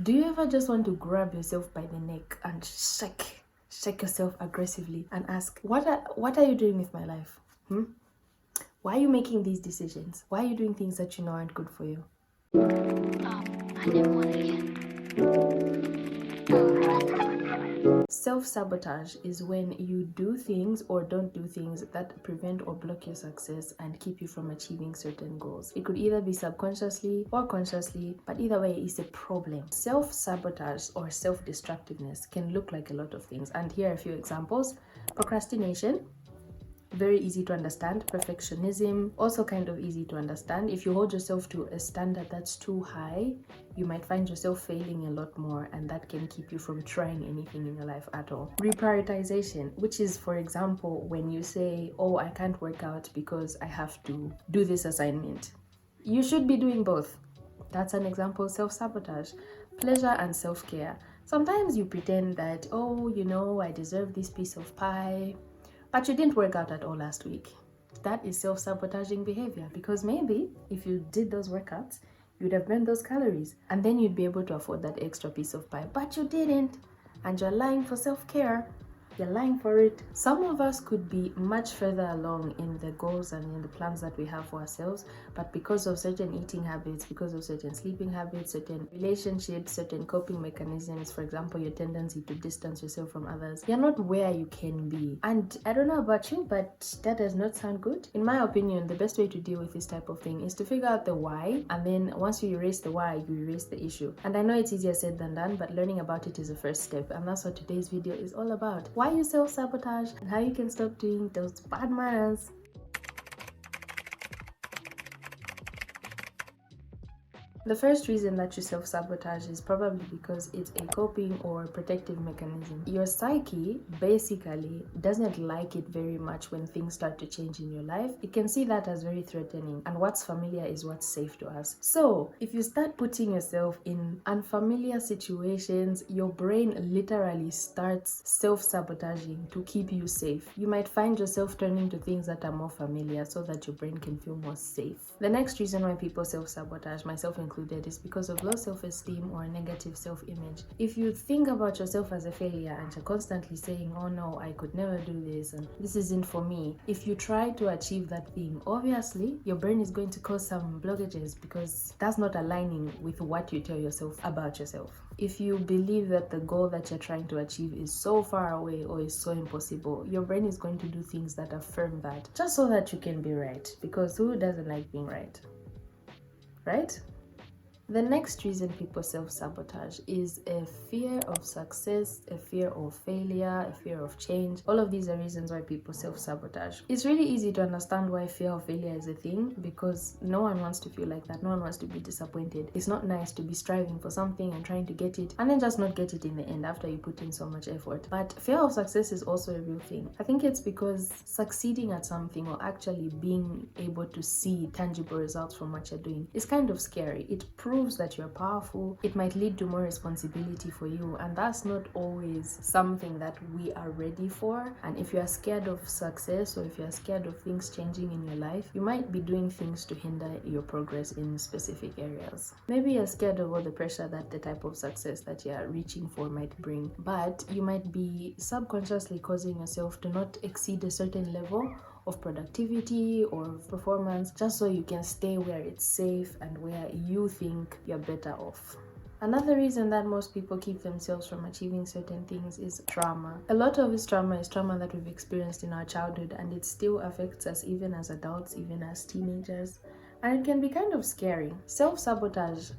Do you ever just want to grab yourself by the neck and shake yourself aggressively and ask, what are you doing with my life? Why are you making these decisions? Why are you doing things that you know aren't good for you? I never want to get. Self-sabotage is when you do things or don't do things that prevent or block your success and keep you from achieving certain goals. It could either be subconsciously or consciously, but either way, it's a problem. Self-sabotage or self-destructiveness can look like a lot of things, and here are a few examples. Procrastination, very easy to understand. Perfectionism, also kind of easy to understand. If you hold yourself to a standard that's too high, you might find yourself failing a lot more, and that can keep you from trying anything in your life at all. Reprioritization, which is, for example, when you say, oh, I can't work out because I have to do this assignment. You should be doing both. That's an example of self-sabotage. Pleasure and self-care. Sometimes you pretend that, oh, I deserve this piece of pie, but you didn't work out at all last week. That is self-sabotaging behavior, because maybe if you did those workouts, you'd have burned those calories and then you'd be able to afford that extra piece of pie, but you didn't, and you're lying for self-care. You're lying for it. Some of us could be much further along in the goals and in the plans that we have for ourselves, but because of certain eating habits, because of certain sleeping habits, certain relationships, certain coping mechanisms, for example, your tendency to distance yourself from others, you're not where you can be. And I don't know about you, but that does not sound good. In my opinion, the best way to deal with this type of thing is to figure out the why, and then once you erase the why, you erase the issue. And I know it's easier said than done, but learning about it is the first step, and that's what today's video is all about. Why you self-sabotage and how you can stop doing those bad manners. The first reason that you self-sabotage is probably because it's a coping or protective mechanism. Your psyche basically doesn't like it very much when things start to change in your life. It can see that as very threatening, and what's familiar is what's safe to us. So if you start putting yourself in unfamiliar situations, your brain literally starts self-sabotaging to keep you safe. You might find yourself turning to things that are more familiar so that your brain can feel more safe. The next reason why people self-sabotage, myself included, is because of low self-esteem or negative self-image. If you think about yourself as a failure and you're constantly saying, oh no, I could never do this and this isn't for me, if you try to achieve that thing, obviously your brain is going to cause some blockages because that's not aligning with what you tell yourself about yourself. If you believe that the goal that you're trying to achieve is so far away or is so impossible, your brain is going to do things that affirm that, just so that you can be right, because who doesn't like being right? Right? The next reason people self-sabotage is a fear of success, a fear of failure, a fear of change. All of these are reasons why people self-sabotage. It's really easy to understand why fear of failure is a thing, because no one wants to feel like that. No one wants to be disappointed. It's not nice to be striving for something and trying to get it and then just not get it in the end after you put in so much effort. But fear of success is also a real thing. I think it's because succeeding at something or actually being able to see tangible results from what you're doing is kind of scary. It proves that you're powerful. It might lead to more responsibility for you, and that's not always something that we are ready for. And if you are scared of success, or if you're scared of things changing in your life, you might be doing things to hinder your progress in specific areas. Maybe you're scared of all the pressure that the type of success that you're reaching for might bring, but you might be subconsciously causing yourself to not exceed a certain level of productivity or performance, just so you can stay where it's safe and where you think you're better off. Another reason that most people keep themselves from achieving certain things is trauma. A lot of this trauma is trauma that we've experienced in our childhood, and it still affects us even as adults, even as teenagers, and it can be kind of scary. Self-sabotage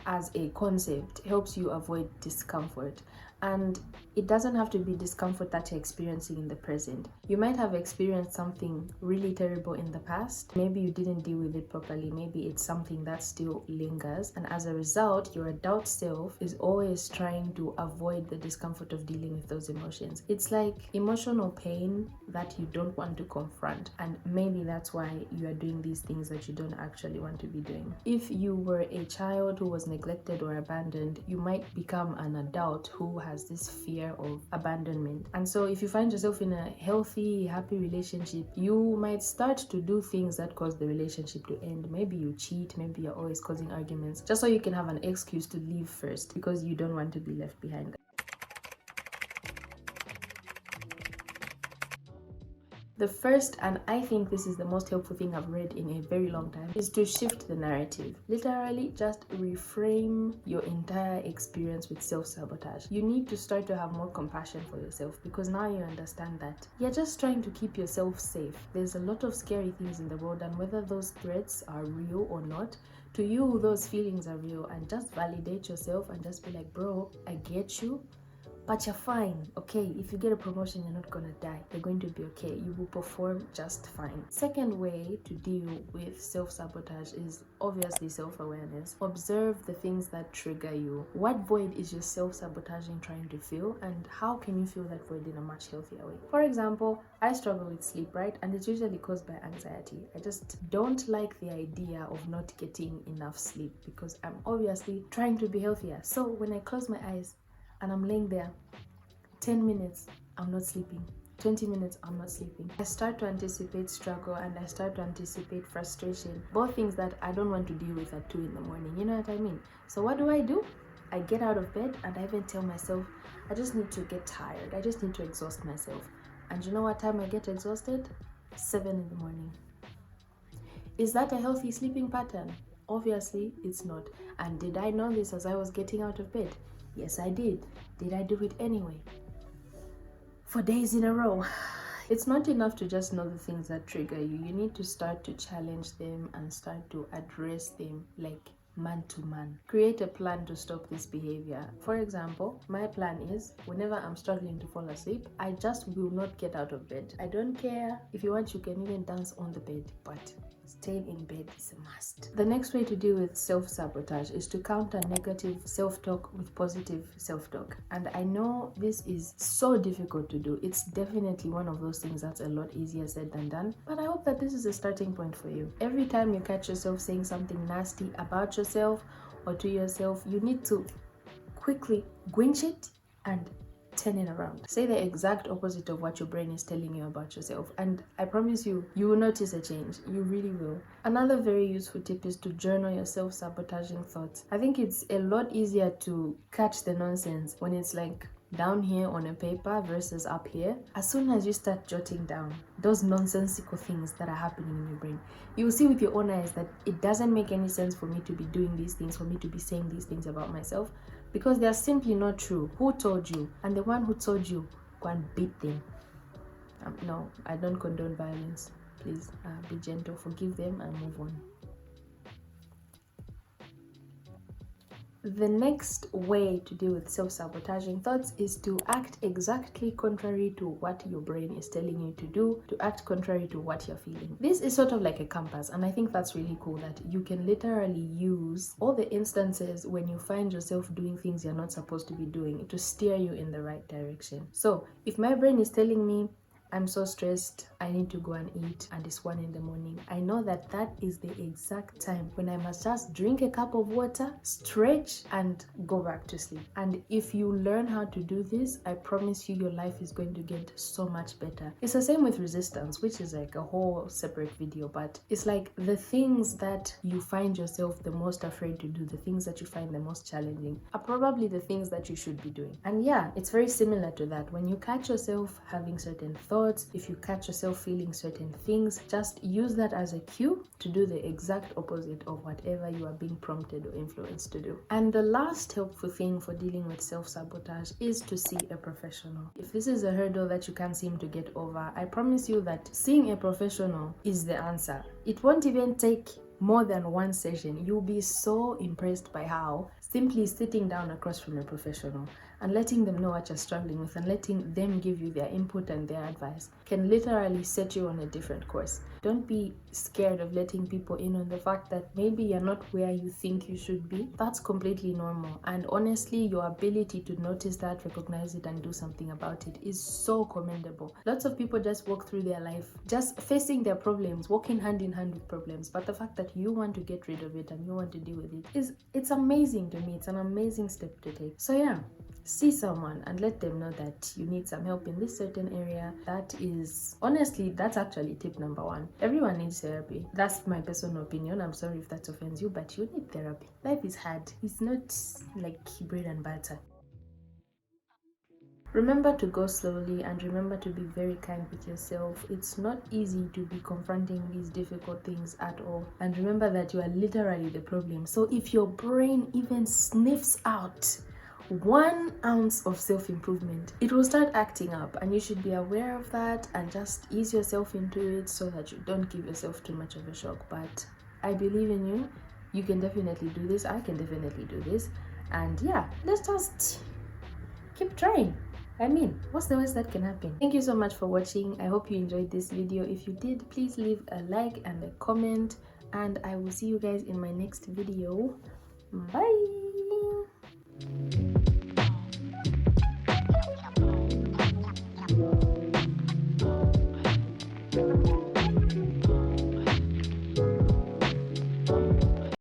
as a concept helps you avoid discomfort, and it doesn't have to be discomfort that you're experiencing in the present. You might have experienced something really terrible in the past. Maybe you didn't deal with it properly. Maybe it's something that still lingers, and as a result, your adult self is always trying to avoid the discomfort of dealing with those emotions. It's like emotional pain that you don't want to confront, and maybe that's why you are doing these things that you don't actually want to be doing. If you were a child who was neglected neglected or abandoned, you might become an adult who has this fear of abandonment. And so if you find yourself in a healthy, happy relationship, you might start to do things that cause the relationship to end. Maybe you cheat, maybe you're always causing arguments, just so you can have an excuse to leave first because you don't want to be left behind. The first, and I think this is the most helpful thing I've read in a very long time, is to shift the narrative. Literally, just reframe your entire experience with self-sabotage. You need to start to have more compassion for yourself because now you understand that you're just trying to keep yourself safe. There's a lot of scary things in the world, and whether those threats are real or not, to you, those feelings are real. And just validate yourself and just be like, bro, I get you. But you're fine, okay? If you get a promotion, you're not gonna die. You're going to be okay. You will perform just fine. Second way to deal with self-sabotage is obviously self-awareness. Observe the things that trigger you. What void is your self-sabotaging trying to fill, and how can you fill that void in a much healthier way? For example, I struggle with sleep, right? And it's usually caused by anxiety. I just don't like the idea of not getting enough sleep because I'm obviously trying to be healthier. So when I close my eyes, and I'm laying there 10 minutes, I'm not sleeping. 20 minutes, I'm not sleeping. I start to anticipate struggle and I start to anticipate frustration. Both things that I don't want to deal with at 2 in the morning. You know what I mean? So what do? I get out of bed and I even tell myself, I just need to get tired. I just need to exhaust myself. And you know what time I get exhausted? 7 in the morning. Is that a healthy sleeping pattern? Obviously, it's not. And did I know this as I was getting out of bed? Yes, I did. Did I do it anyway? For days in a row. It's not enough to just know the things that trigger you. You need to start to challenge them and start to address them like man to man. Create a plan to stop this behavior. For example, my plan is whenever I'm struggling to fall asleep, I just will not get out of bed. I don't care. If you want, you can even dance on the bed, but staying in bed is a must. The next way to deal with self-sabotage is to counter negative self-talk with positive self-talk. And I know this is so difficult to do. It's definitely one of those things that's a lot easier said than done. But I hope that this is a starting point for you. Every time you catch yourself saying something nasty about yourself or to yourself, you need to quickly quench it and turn it around. Say the exact opposite of what your brain is telling you about yourself, and I promise you, you will notice a change. You really will. Another very useful tip is to journal your self-sabotaging thoughts. I think it's a lot easier to catch the nonsense when it's like down here on a paper versus up here. As soon as you start jotting down those nonsensical things that are happening in your brain, you will see with your own eyes that it doesn't make any sense for me to be doing these things, for me to be saying these things about myself, because they are simply not true. Who told you? And the one who told you, go and beat them. No, I don't condone violence. Please be gentle, forgive them and move on. The next way to deal with self-sabotaging thoughts is to act exactly contrary to what your brain is telling you to do, to act contrary to what you're feeling. This is sort of like a compass, and I think that's really cool that you can literally use all the instances when you find yourself doing things you're not supposed to be doing to steer you in the right direction. So if my brain is telling me, I'm so stressed, I need to go and eat, and it's 1 in the morning, I know that that is the exact time when I must just drink a cup of water, stretch, and go back to sleep. And if you learn how to do this, I promise you your life is going to get so much better. It's the same with resistance, which is like a whole separate video, but it's like the things that you find yourself the most afraid to do, the things that you find the most challenging, are probably the things that you should be doing. And yeah, it's very similar to that. When you catch yourself having certain thoughts, if you catch yourself feeling certain things, just use that as a cue to do the exact opposite of whatever you are being prompted or influenced to do. And the last helpful thing for dealing with self-sabotage is to see a professional. If this is a hurdle that you can't seem to get over, I promise you that seeing a professional is the answer. It won't even take more than one session. You'll be so impressed by how Simply sitting down across from a professional and letting them know what you're struggling with and letting them give you their input and their advice can literally set you on a different course. Don't be scared of letting people in on the fact that maybe you're not where you think you should be. That's completely normal. And honestly, your ability to notice that, recognize it, and do something about it is so commendable. Lots of people just walk through their life just facing their problems, walking hand in hand with problems. But the fact that you want to get rid of it and you want to deal with it it's amazing to me. It's an amazing step to take. So yeah, see someone and let them know that you need some help in this certain area. That's actually tip number one. Everyone needs therapy. That's my personal opinion. I'm sorry if that offends you, but you need therapy. Life is hard. It's not like bread and butter. Remember to go slowly and remember to be very kind with yourself. It's not easy to be confronting these difficult things at all. And remember that you are literally the problem. So if your brain even sniffs out 1 ounce of self-improvement, it will start acting up, and you should be aware of that and just ease yourself into it so that you don't give yourself too much of a shock. But I believe in you. You can definitely do this. I can definitely do this. And yeah, let's just keep trying. I mean, what's the worst that can happen? Thank you so much for watching. I hope you enjoyed this video. If you did, please leave a like and a comment, and I will see you guys in my next video. Bye.